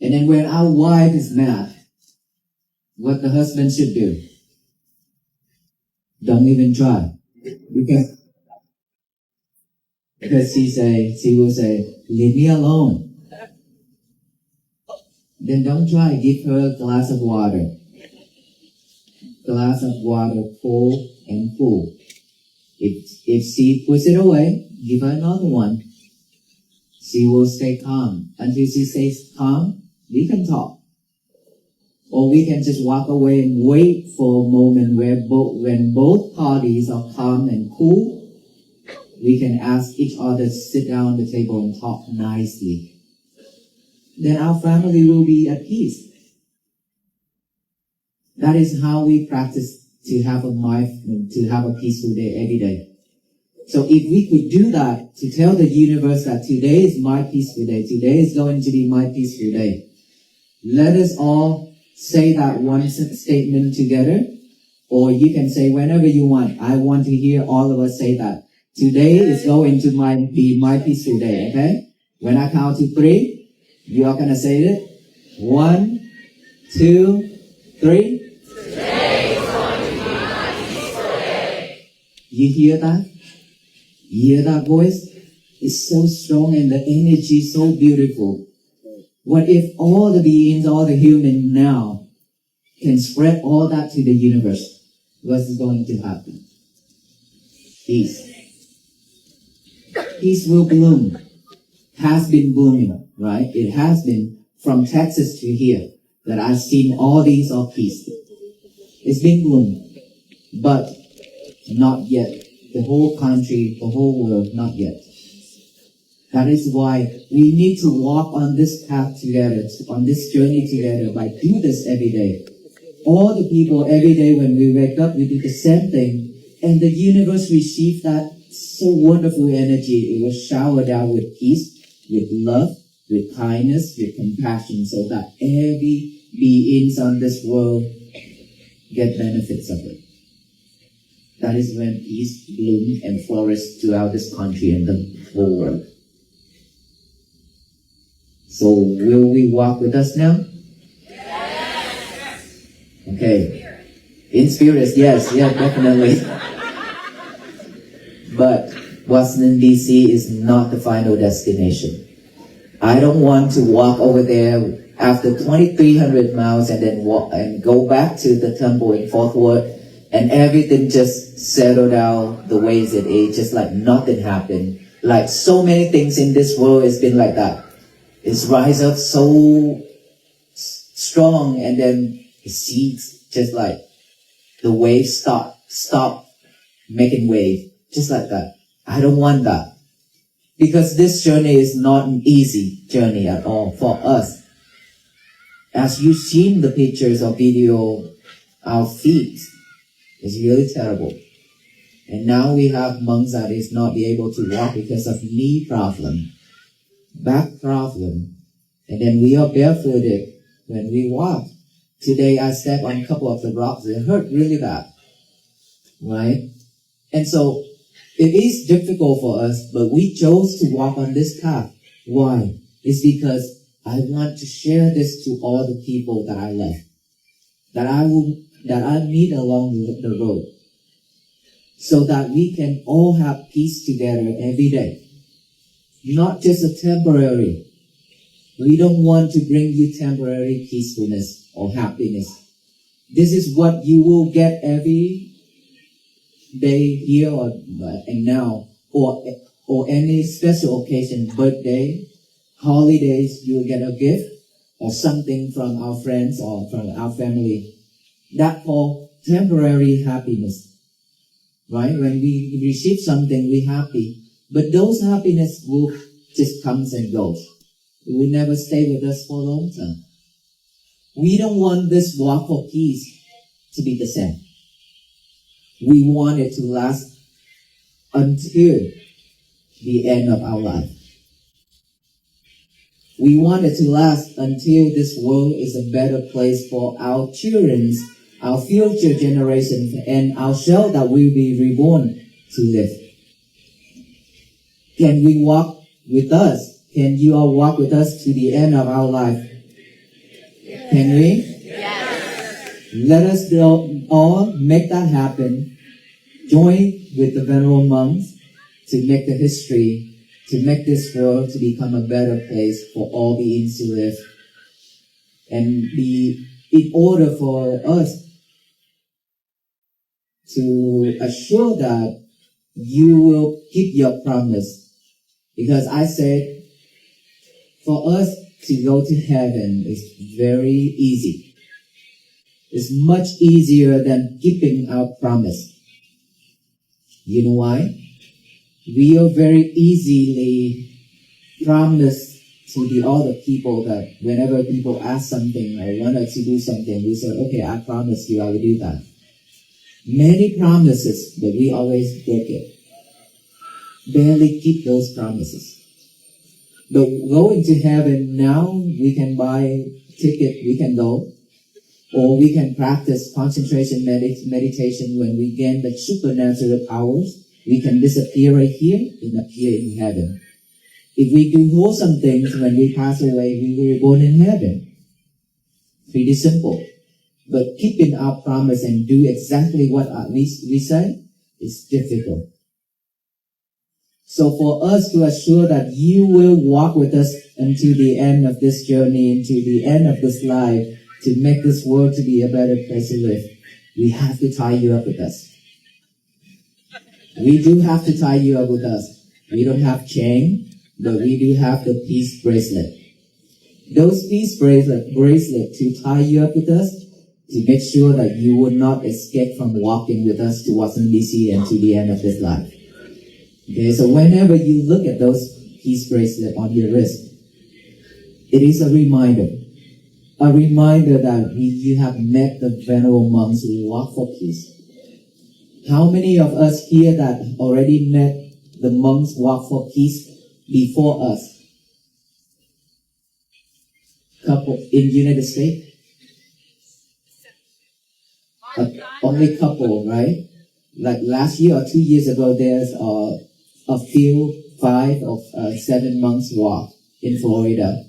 And then when our wife is mad, what the husband should do? Don't even try. Because she will say, leave me alone. Then don't try. Give her a glass of water. Glass of water, cold and full. If she puts it away, give her another one. She will stay calm. Until she stays calm, we can talk. Or we can just walk away and wait for a moment when both parties are calm and cool, we can ask each other to sit down at the table and talk nicely. Then our family will be at peace. That is how we practice to have a peaceful day every day. So if we could do that, to tell the universe that today is my peaceful day, today is going to be my peaceful day, let us all say that one statement together, or you can say whenever you want. I want to hear all of us say that. Today is going to be my peaceful day, okay? When I count to 3, you are going to say it. 1, 2, 3. Today is going to be my peaceful day. You hear that? You hear that voice? It's so strong and the energy is so beautiful. What if all the beings, all the humans now can spread all that to the universe? What is going to happen? Peace. Peace will bloom. Has been blooming, right? It has been from Texas to here that I've seen all these of peace. It's been blooming, but not yet. The whole country, the whole world, not yet. That is why we need to walk on this path together, on this journey together, by do this every day. All the people, every day when we wake up, we do the same thing, and the universe receives that so wonderful energy. It will shower down with peace, with love, with kindness, with compassion, so that every beings on this world get benefits of it. That is when peace blooms and flourishes throughout this country and the whole world. So will we walk with us now? Yes. Okay. In spirit, yes, definitely. But Washington, D.C. is not the final destination. I don't want to walk over there after 2,300 miles and then walk and go back to the temple in Fort Worth and everything just settle down the ways it is, just like nothing happened. Like so many things in this world, it's been like that. It's rise up so strong and then it seeds just like the waves stop making wave, just like that. I don't want that. Because this journey is not an easy journey at all for us. As you've seen the pictures or video, our feet is really terrible. And now we have monks that is not be able to walk because of knee problem, back problem. And then we are barefooted when we walk. Today I stepped on a couple of the rocks. It hurt really bad. Right? And so it is difficult for us, but we chose to walk on this path. Why? It's because I want to share this to all the people that I love, that I meet along the road, so that we can all have peace together every day. Not just a temporary. We don't want to bring you temporary peacefulness or happiness. This is what you will get every day here and now, or any special occasion, birthday, holidays, you will get a gift or something from our friends or from our family. That called temporary happiness, right? When we receive something, we're happy, but those happiness will just comes and goes. It will never stay with us for a long time. We don't want this walk for peace to be the same. We want it to last until the end of our life. We want it to last until this world is a better place for our children, our future generations, and ourselves that will be reborn to live. Can we walk with us? Can you all walk with us to the end of our life? Can we? Let us all make that happen. Join with the venerable monks to make the history, to make this world to become a better place for all beings to live. And in order for us to assure that you will keep your promise. Because I said, for us to go to heaven is very easy. It's much easier than keeping our promise. You know why? We are very easily promised to the other people that whenever people ask something or want us to do something, we say, okay, I promise you I will do that. Many promises, but we always break it. Barely keep those promises. But going to heaven now, we can buy ticket, we can go. Or we can practice concentration meditation when we gain the supernatural powers. We can disappear right here and appear in heaven. If we do wholesome things when we pass away, we will be born in heaven. Pretty simple. But keeping our promise and do exactly what we say is difficult. So for us to assure that you will walk with us until the end of this journey, until the end of this life, to make this world to be a better place to live, we have to tie you up with us. We do have to tie you up with us. We don't have chain, but we do have the peace bracelet. Those peace bracelet to tie you up with us, to make sure that you will not escape from walking with us to Washington, D.C. and to the end of this life. Okay, so whenever you look at those peace bracelet on your wrist, it is a reminder that you have met the venerable monks who walk for peace. How many of us here that already met the monks walk for peace before us? Couple in United States? Only couple, right? Like last year or 2 years ago, there's a few 5 or 7 monks walk in Florida.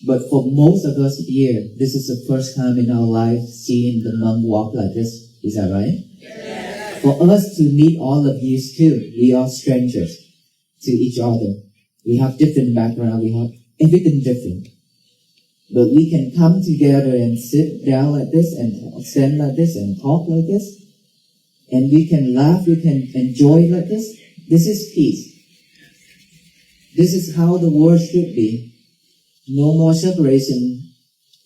But for most of us here, this is the first time in our life seeing the monk walk like this. Is that right? Yes. For us to meet all of you too, we are strangers to each other. We have different background, we have everything different. But we can come together and sit down like this and stand like this and talk like this. And we can laugh, we can enjoy like this. This is peace. This is how the world should be. No more separation.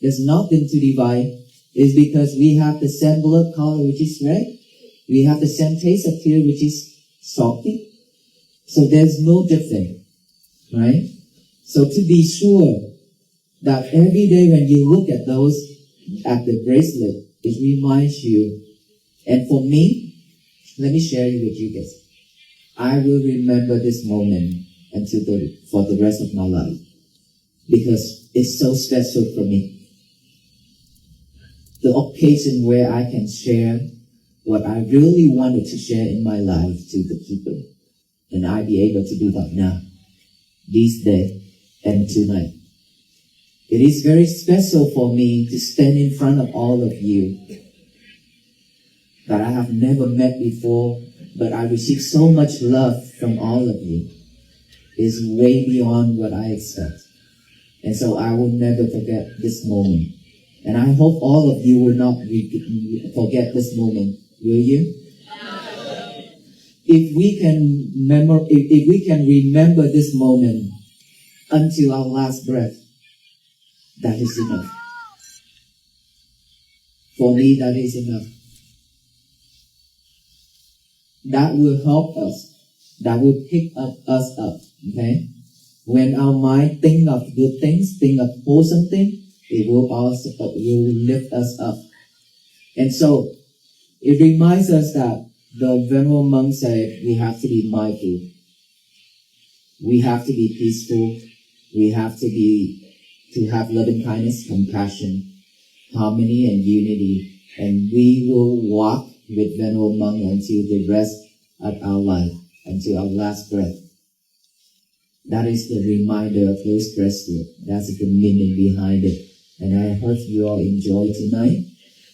There's nothing to divide. It's because we have the same blood color, which is red. We have the same taste of tear, which is salty. So there's no difference, right? So to be sure that every day when you look at the bracelet, it reminds you. And for me, let me share it with you guys. I will remember this moment for the rest of my life. Because it's so special for me. The occasion where I can share what I really wanted to share in my life to the people. And I'll be able to do that now, this day, and tonight. It is very special for me to stand in front of all of you that I have never met before, but I receive so much love from all of you. It's way beyond what I expect. And so I will never forget this moment. And I hope all of you will not forget this moment. Will you? No. If we can remember this moment until our last breath, that is enough. For me, that is enough. That will help us. That will pick us up. Okay? When our mind think of good things, think of wholesome things, it will lift us up. And so, it reminds us that the venerable monk said we have to be mindful. We have to be peaceful. We have to have loving kindness, compassion, harmony, and unity. And we will walk with venerable monk until the rest of our life, until our last breath. That is the reminder of those bracelets. That's the meaning behind it. And I hope you all enjoy tonight.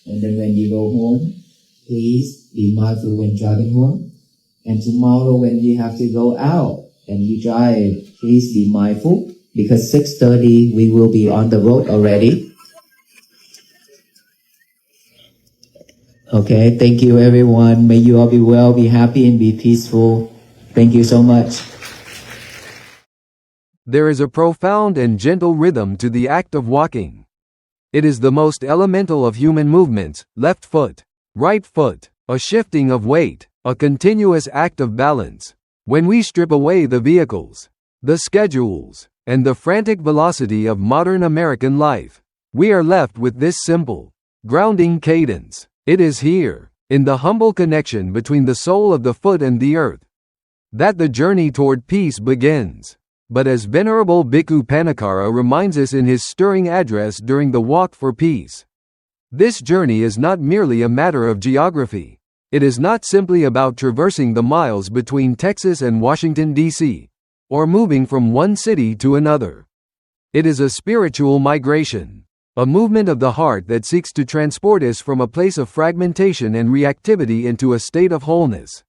And then when you go home, please be mindful when driving home. And tomorrow when you have to go out and you drive, please be mindful because 6:30 we will be on the road already. Okay, thank you everyone. May you all be well, be happy, and be peaceful. Thank you so much. There is a profound and gentle rhythm to the act of walking. It is the most elemental of human movements: left foot, right foot, a shifting of weight, a continuous act of balance. When we strip away the vehicles, the schedules, and the frantic velocity of modern American life, we are left with this simple, grounding cadence. It is here, in the humble connection between the soul of the foot and the earth, that the journey toward peace begins. But as Venerable Bhikkhu Panikkara reminds us in his stirring address during the Walk for Peace, this journey is not merely a matter of geography. It is not simply about traversing the miles between Texas and Washington, D.C., or moving from one city to another. It is a spiritual migration, a movement of the heart that seeks to transport us from a place of fragmentation and reactivity into a state of wholeness.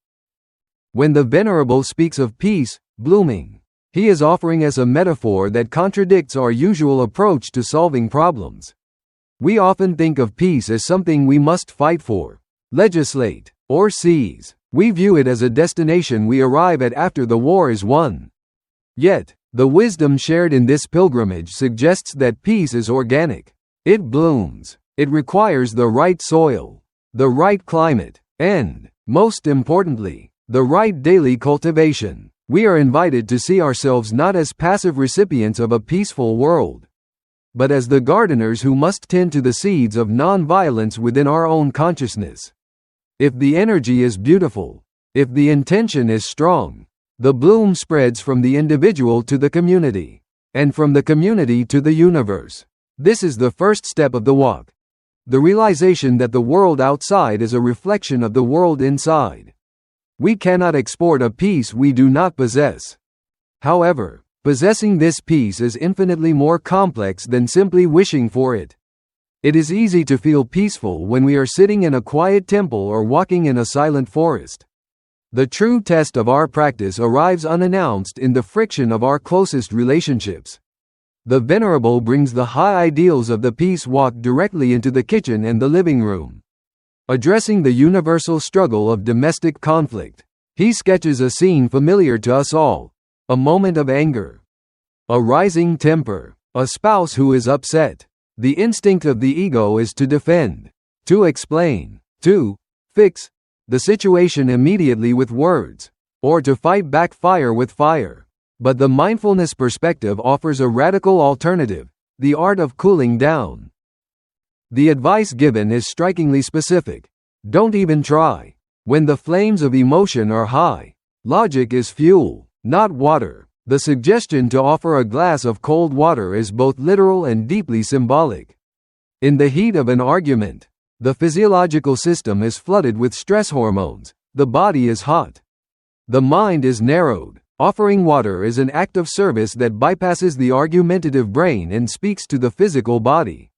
When the Venerable speaks of peace blooming, he is offering us a metaphor that contradicts our usual approach to solving problems. We often think of peace as something we must fight for, legislate, or seize. We view it as a destination we arrive at after the war is won. Yet, the wisdom shared in this pilgrimage suggests that peace is organic. It blooms. It requires the right soil, the right climate, and, most importantly, the right daily cultivation. We are invited to see ourselves not as passive recipients of a peaceful world, but as the gardeners who must tend to the seeds of non-violence within our own consciousness. If the energy is beautiful, if the intention is strong, the bloom spreads from the individual to the community, and from the community to the universe. This is the first step of the walk. The realization that the world outside is a reflection of the world inside. We cannot export a peace we do not possess. However, possessing this peace is infinitely more complex than simply wishing for it. It is easy to feel peaceful when we are sitting in a quiet temple or walking in a silent forest. The true test of our practice arrives unannounced in the friction of our closest relationships. The Venerable brings the high ideals of the peace walk directly into the kitchen and the living room. Addressing the universal struggle of domestic conflict, he sketches a scene familiar to us all: a moment of anger, a rising temper, a spouse who is upset. The instinct of the ego is to defend, to explain, to fix the situation immediately with words, or to fight back fire with fire. But the mindfulness perspective offers a radical alternative: the art of cooling down. The advice given is strikingly specific. Don't even try. When the flames of emotion are high, logic is fuel, not water. The suggestion to offer a glass of cold water is both literal and deeply symbolic. In the heat of an argument, the physiological system is flooded with stress hormones, the body is hot, the mind is narrowed. Offering water is an act of service that bypasses the argumentative brain and speaks to the physical body.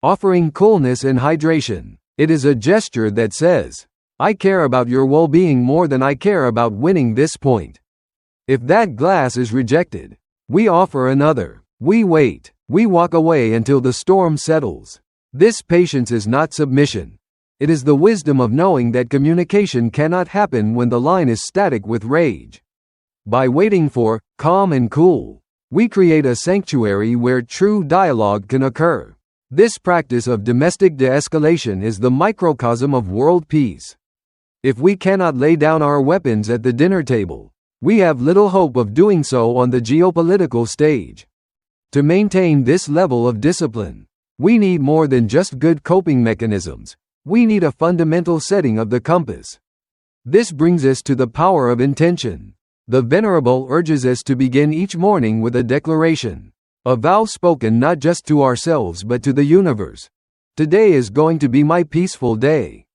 Offering coolness and hydration, it is a gesture that says, I care about your well-being more than I care about winning this point. If that glass is rejected, we offer another. We wait. We walk away until the storm settles. This patience is not submission. It is the wisdom of knowing that communication cannot happen when the line is static with rage. By waiting for calm and cool, we create a sanctuary where true dialogue can occur. This practice of domestic de-escalation is the microcosm of world peace. If we cannot lay down our weapons at the dinner table, we have little hope of doing so on the geopolitical stage. To maintain this level of discipline, we need more than just good coping mechanisms. We need a fundamental setting of the compass. This brings us to the power of intention. The Venerable urges us to begin each morning with a declaration, a vow spoken not just to ourselves but to the universe. Today is going to be my peaceful day.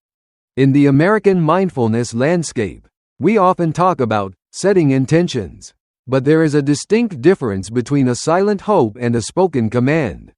In the American mindfulness landscape, we often talk about setting intentions. But there is a distinct difference between a silent hope and a spoken command.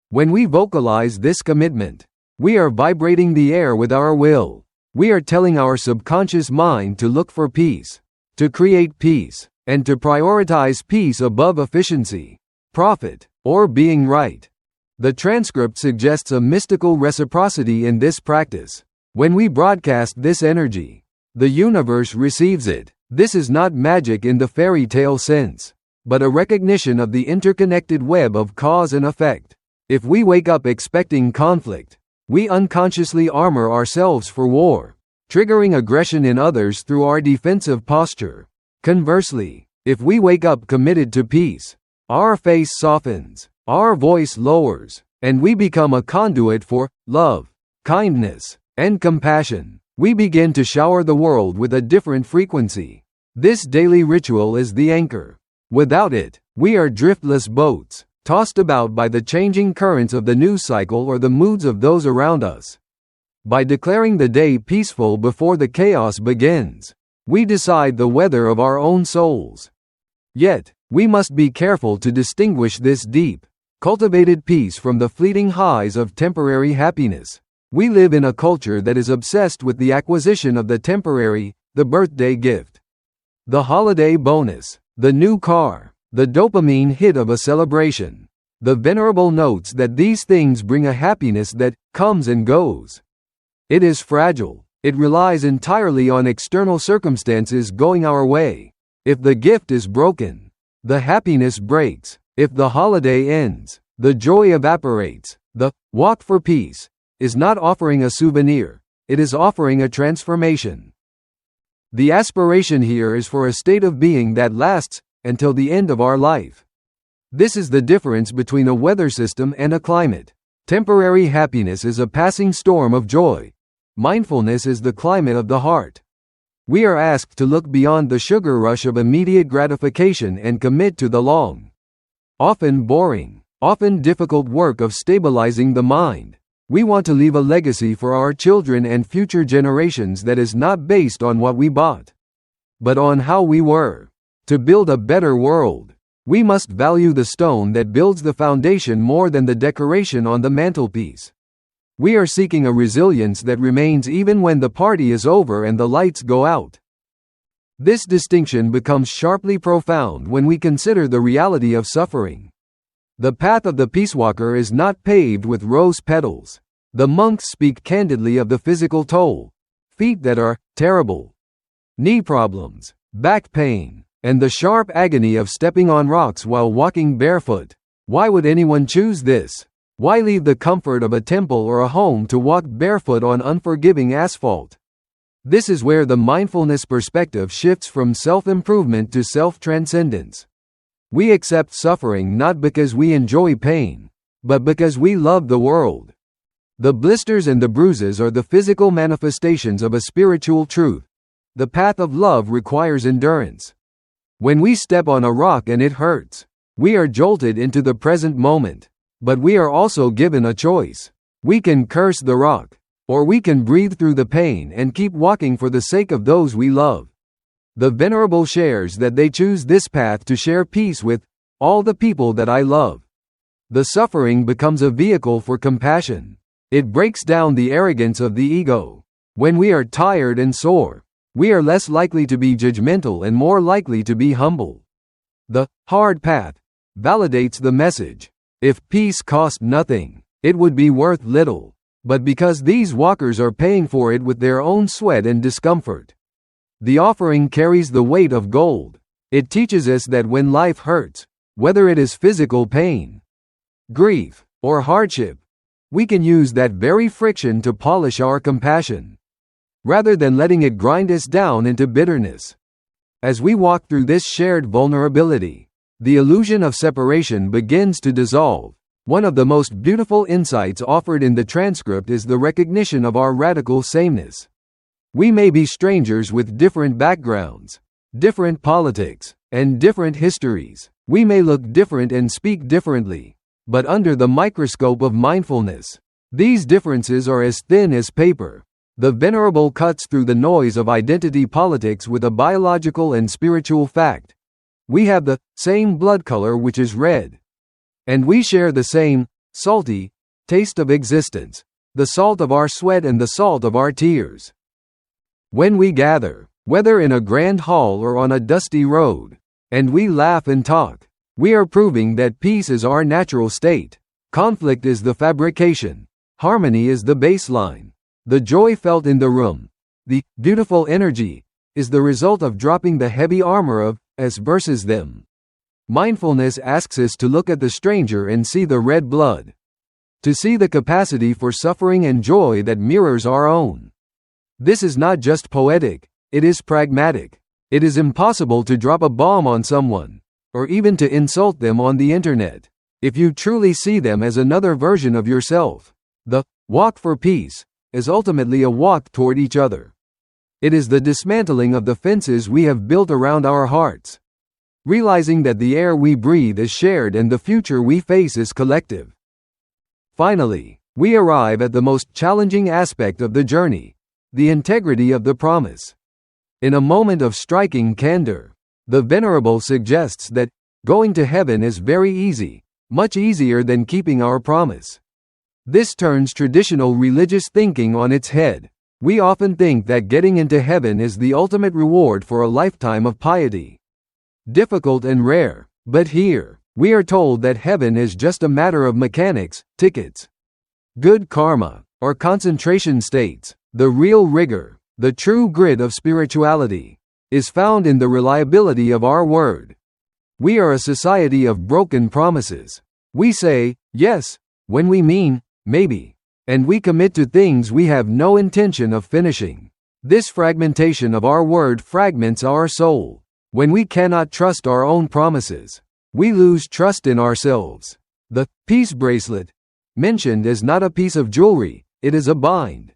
When we vocalize this commitment, we are vibrating the air with our will. We are telling our subconscious mind to look for peace, to create peace, and to prioritize peace above efficiency, profit, or being right. The transcript suggests a mystical reciprocity in this practice. When we broadcast this energy, the universe receives it. This is not magic in the fairy tale sense, but a recognition of the interconnected web of cause and effect. If we wake up expecting conflict, we unconsciously armor ourselves for war, triggering aggression in others through our defensive posture. Conversely, if we wake up committed to peace, our face softens, our voice lowers, and we become a conduit for love, kindness, and compassion. We begin to shower the world with a different frequency. This daily ritual is the anchor. Without it, we are driftless boats, tossed about by the changing currents of the news cycle or the moods of those around us. By declaring the day peaceful before the chaos begins, we decide the weather of our own souls. Yet, we must be careful to distinguish this deep, cultivated peace from the fleeting highs of temporary happiness. We live in a culture that is obsessed with the acquisition of the temporary, the birthday gift, the holiday bonus, the new car, the dopamine hit of a celebration. The venerable notes that these things bring a happiness that comes and goes. It is fragile. It relies entirely on external circumstances going our way. If the gift is broken, the happiness breaks. If the holiday ends, the joy evaporates. The walk for peace is not offering a souvenir, it is offering a transformation. The aspiration here is for a state of being that lasts until the end of our life. This is the difference between a weather system and a climate. Temporary happiness is a passing storm of joy. Mindfulness is the climate of the heart. We are asked to look beyond the sugar rush of immediate gratification and commit to the long, often boring, often difficult work of stabilizing the mind. We want to leave a legacy for our children and future generations that is not based on what we bought, but on how we were. To build a better world, we must value the stone that builds the foundation more than the decoration on the mantelpiece. We are seeking a resilience that remains even when the party is over and the lights go out. This distinction becomes sharply profound when we consider the reality of suffering. The path of the peacewalker is not paved with rose petals. The monks speak candidly of the physical toll, feet that are terrible, knee problems, back pain, and the sharp agony of stepping on rocks while walking barefoot. Why would anyone choose this? Why leave the comfort of a temple or a home to walk barefoot on unforgiving asphalt? This is where the mindfulness perspective shifts from self-improvement to self-transcendence. We accept suffering not because we enjoy pain, but because we love the world. The blisters and the bruises are the physical manifestations of a spiritual truth. The path of love requires endurance. When we step on a rock and it hurts, we are jolted into the present moment. But we are also given a choice. We can curse the rock, or we can breathe through the pain and keep walking for the sake of those we love. The Venerable shares that they choose this path to share peace with all the people that I love. The suffering becomes a vehicle for compassion. It breaks down the arrogance of the ego. When we are tired and sore, we are less likely to be judgmental and more likely to be humble. The hard path validates the message. If peace cost nothing, it would be worth little. But because these walkers are paying for it with their own sweat and discomfort, the offering carries the weight of gold. It teaches us that when life hurts, whether it is physical pain, grief, or hardship, we can use that very friction to polish our compassion, rather than letting it grind us down into bitterness. As we walk through this shared vulnerability, the illusion of separation begins to dissolve. One of the most beautiful insights offered in the transcript is the recognition of our radical sameness. We may be strangers with different backgrounds, different politics, and different histories. We may look different and speak differently, but under the microscope of mindfulness, these differences are as thin as paper. The Venerable cuts through the noise of identity politics with a biological and spiritual fact. We have the same blood color, which is red. And we share the same salty taste of existence, the salt of our sweat and the salt of our tears. When we gather, whether in a grand hall or on a dusty road, and we laugh and talk, we are proving that peace is our natural state. Conflict is the fabrication. Harmony is the baseline. The joy felt in the room, the beautiful energy, is the result of dropping the heavy armor of us versus them. Mindfulness asks us to look at the stranger and see the red blood, to see the capacity for suffering and joy that mirrors our own. This is not just poetic, it is pragmatic. It is impossible to drop a bomb on someone, or even to insult them on the internet, if you truly see them as another version of yourself. The walk for peace is ultimately a walk toward each other. It is the dismantling of the fences we have built around our hearts, realizing that the air we breathe is shared and the future we face is collective. Finally, we arrive at the most challenging aspect of the journey, the integrity of the promise. In a moment of striking candor, the Venerable suggests that going to heaven is very easy, much easier than keeping our promise. This turns traditional religious thinking on its head. We often think that getting into heaven is the ultimate reward for a lifetime of piety. Difficult and rare, but here, we are told that heaven is just a matter of mechanics, tickets, good karma, or concentration states. The real rigor, the true grit of spirituality, is found in the reliability of our word. We are a society of broken promises. We say, yes, when we mean, maybe. And we commit to things we have no intention of finishing. This fragmentation of our word fragments our soul. When we cannot trust our own promises, we lose trust in ourselves. The peace bracelet mentioned is not a piece of jewelry, it is a bind.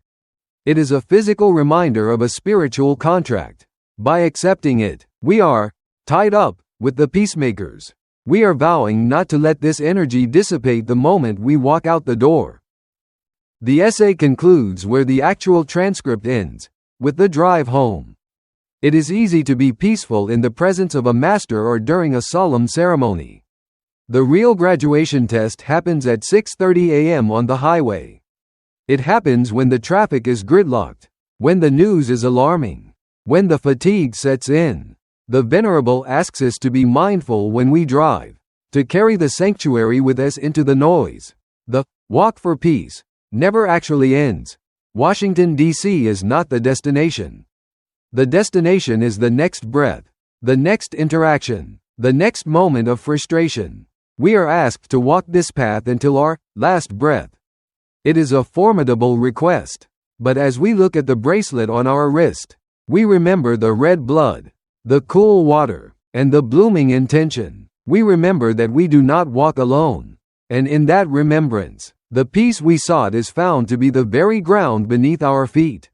It is a physical reminder of a spiritual contract. By accepting it, we are tied up with the peacemakers. We are vowing not to let this energy dissipate the moment we walk out the door. The essay concludes where the actual transcript ends, with the drive home. It is easy to be peaceful in the presence of a master or during a solemn ceremony. The real graduation test happens at 6:30 a.m. on the highway. It happens when the traffic is gridlocked, when the news is alarming, when the fatigue sets in. The Venerable asks us to be mindful when we drive, to carry the sanctuary with us into the noise. The walk for peace never actually ends. Washington, D.C. is not the destination. The destination is the next breath, the next interaction, the next moment of frustration. We are asked to walk this path until our last breath. It is a formidable request. But as we look at the bracelet on our wrist, we remember the red blood, the cool water, and the blooming intention. We remember that we do not walk alone. And in that remembrance, the peace we sought is found to be the very ground beneath our feet.